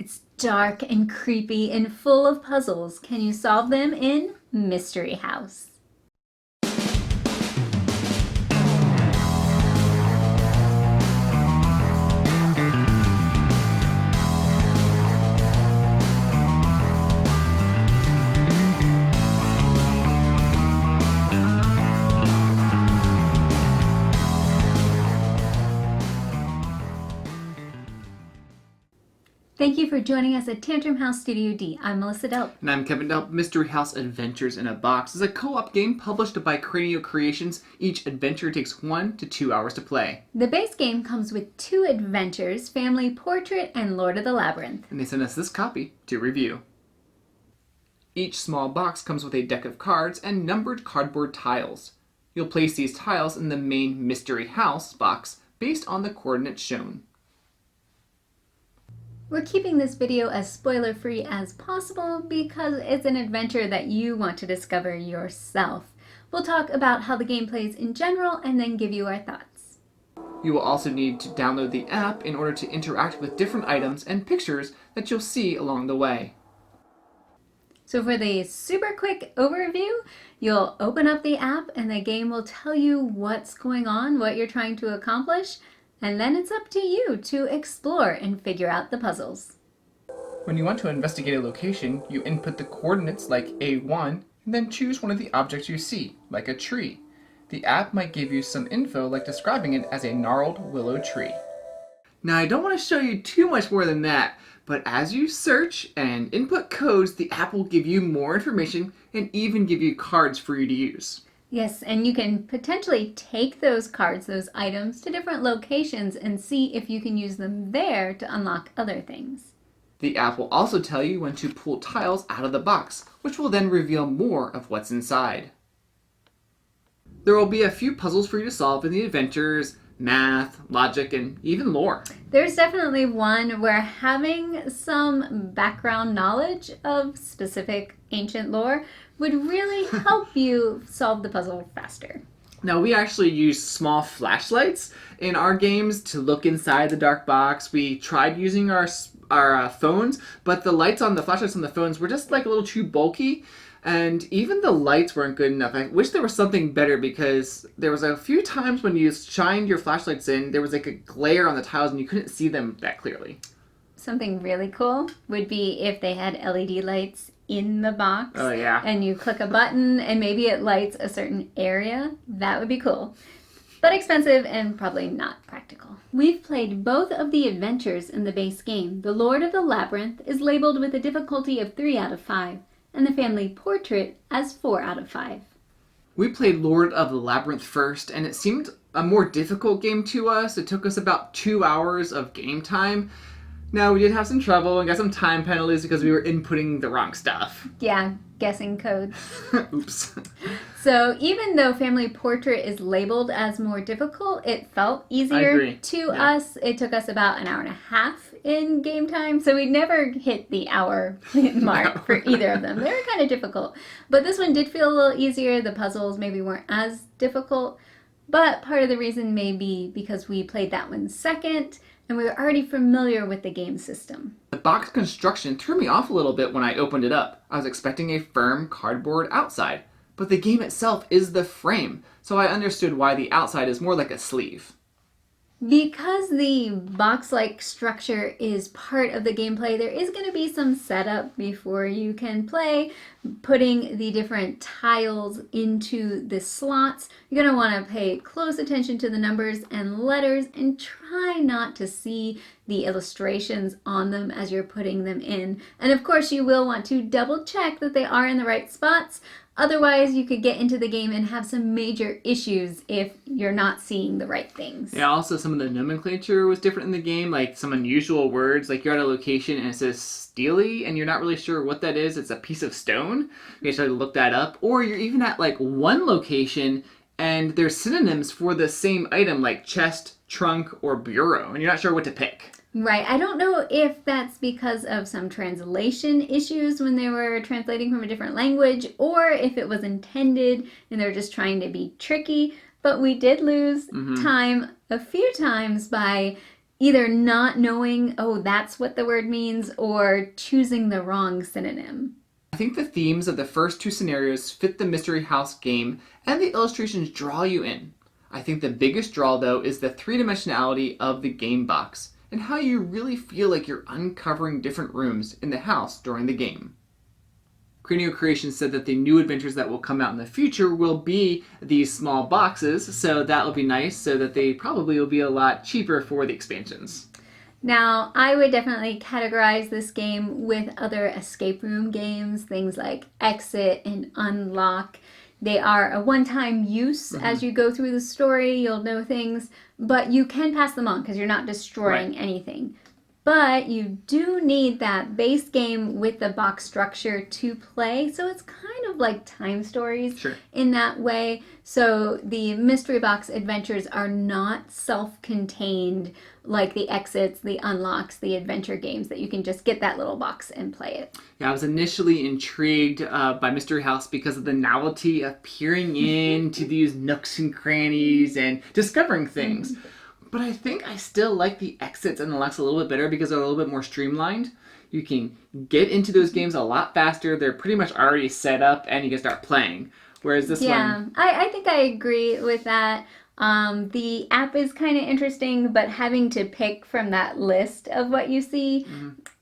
It's dark and creepy and full of puzzles. Can you solve them in Mystery House? Thank you for joining us at Tantrum House Studio D. I'm Melissa Delp. And I'm Kevin Delp. Mystery House Adventures in a Box is a co-op game published by Cranio Creations. Each adventure takes 1 to 2 hours to play. The base game comes with 2 adventures, Family Portrait and Lord of the Labyrinth. And they sent us this copy to review. Each small box comes with a deck of cards and numbered cardboard tiles. You'll place these tiles in the main Mystery House box based on the coordinates shown. We're keeping this video as spoiler-free as possible because it's an adventure that you want to discover yourself. We'll talk about how the game plays in general and then give you our thoughts. You will also need to download the app in order to interact with different items and pictures that you'll see along the way. So for the super quick overview, you'll open up the app and the game will tell you what's going on, what you're trying to accomplish, and then it's up to you to explore and figure out the puzzles. When you want to investigate a location, you input the coordinates like A1 and then choose one of the objects you see, like a tree. The app might give you some info like describing it as a gnarled willow tree. Now I don't want to show you too much more than that, but as you search and input codes, the app will give you more information and even give you cards for you to use. Yes, and you can potentially take those cards, those items, to different locations and see if you can use them there to unlock other things. The app will also tell you when to pull tiles out of the box, which will then reveal more of what's inside. There will be a few puzzles for you to solve in the adventures, math, logic, and even lore. There's definitely one where having some background knowledge of specific ancient lore would really help you solve the puzzle faster. Now, we actually use small flashlights in our games to look inside the dark box. We tried using our phones, but the flashlights on the phones were just like a little too bulky, and even the lights weren't good enough. I wish there was something better because there was a few times when you shined your flashlights in, there was like a glare on the tiles and you couldn't see them that clearly. Something really cool would be if they had LED lights in the box. Oh, yeah. And you click a button and maybe it lights a certain area. That would be cool. But expensive and probably not practical. We've played both of the adventures in the base game. The Lord of the Labyrinth is labeled with a difficulty of 3 out of 5, and the Family Portrait as 4 out of 5. We played Lord of the Labyrinth first, and it seemed a more difficult game to us. It took us about 2 hours of game time. Now, we did have some trouble and got some time penalties because we were inputting the wrong stuff. Yeah, guessing codes. Oops. So even though Family Portrait is labeled as more difficult, it felt easier to us. It took us about an hour and a half in game time, so we never hit the hour mark for either of them. They were kind of difficult. But this one did feel a little easier. The puzzles maybe weren't as difficult, but part of the reason may be because we played that one second, and we were already familiar with the game system. The box construction threw me off a little bit when I opened it up. I was expecting a firm cardboard outside, but the game itself is the frame, so I understood why the outside is more like a sleeve. Because the box-like structure is part of the gameplay, there is going to be some setup before you can play, putting the different tiles into the slots. You're going to want to pay close attention to the numbers and letters and try not to see the illustrations on them as you're putting them in. And of course, you will want to double check that they are in the right spots. Otherwise, you could get into the game and have some major issues if you're not seeing the right things. Yeah, also some of the nomenclature was different in the game, like some unusual words, like you're at a location and it says steely, and you're not really sure what that is. It's a piece of stone. You actually look that up. Or you're even at like one location and there's synonyms for the same item, like chest, trunk, or bureau, and you're not sure what to pick. Right. I don't know if that's because of some translation issues when they were translating from a different language, or if it was intended and they're just trying to be tricky. But we did lose time a few times by either not knowing, oh, that's what the word means, or choosing the wrong synonym. I think the themes of the first two scenarios fit the Mystery House game, and the illustrations draw you in. I think the biggest draw, though, is the three-dimensionality of the game box, and how you really feel like you're uncovering different rooms in the house during the game. Cranio Creations said that the new adventures that will come out in the future will be these small boxes, so that will be nice, so that they probably will be a lot cheaper for the expansions. Now, I would definitely categorize this game with other escape room games, things like Exit and Unlock. They are a one-time use. As you go through the story, you'll know things, but you can pass them on because you're not destroying anything. But you do need that base game with the box structure to play, so it's kind of like Time Stories in that way. So the mystery box adventures are not self-contained like the Exits, the Unlocks, the adventure games that you can just get that little box and play it. Yeah, I was initially intrigued by Mystery House because of the novelty of peering into these nooks and crannies and discovering things. But I think I still like the Exits and Unlocks a little bit better because they're a little bit more streamlined. You can get into those games a lot faster. They're pretty much already set up and you can start playing. Whereas this one... I think I agree with that. The app is kind of interesting, but having to pick from that list of what you see,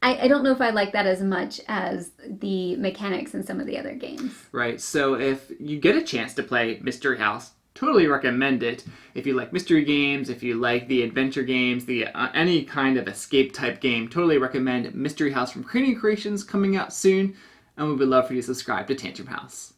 I don't know if I like that as much as the mechanics in some of the other games. Right, so if you get a chance to play Mystery House, totally recommend it. If you like mystery games, if you like the adventure games, the any kind of escape type game, totally recommend Mystery House from Cranio Creations coming out soon. And we would love for you to subscribe to Tantrum House.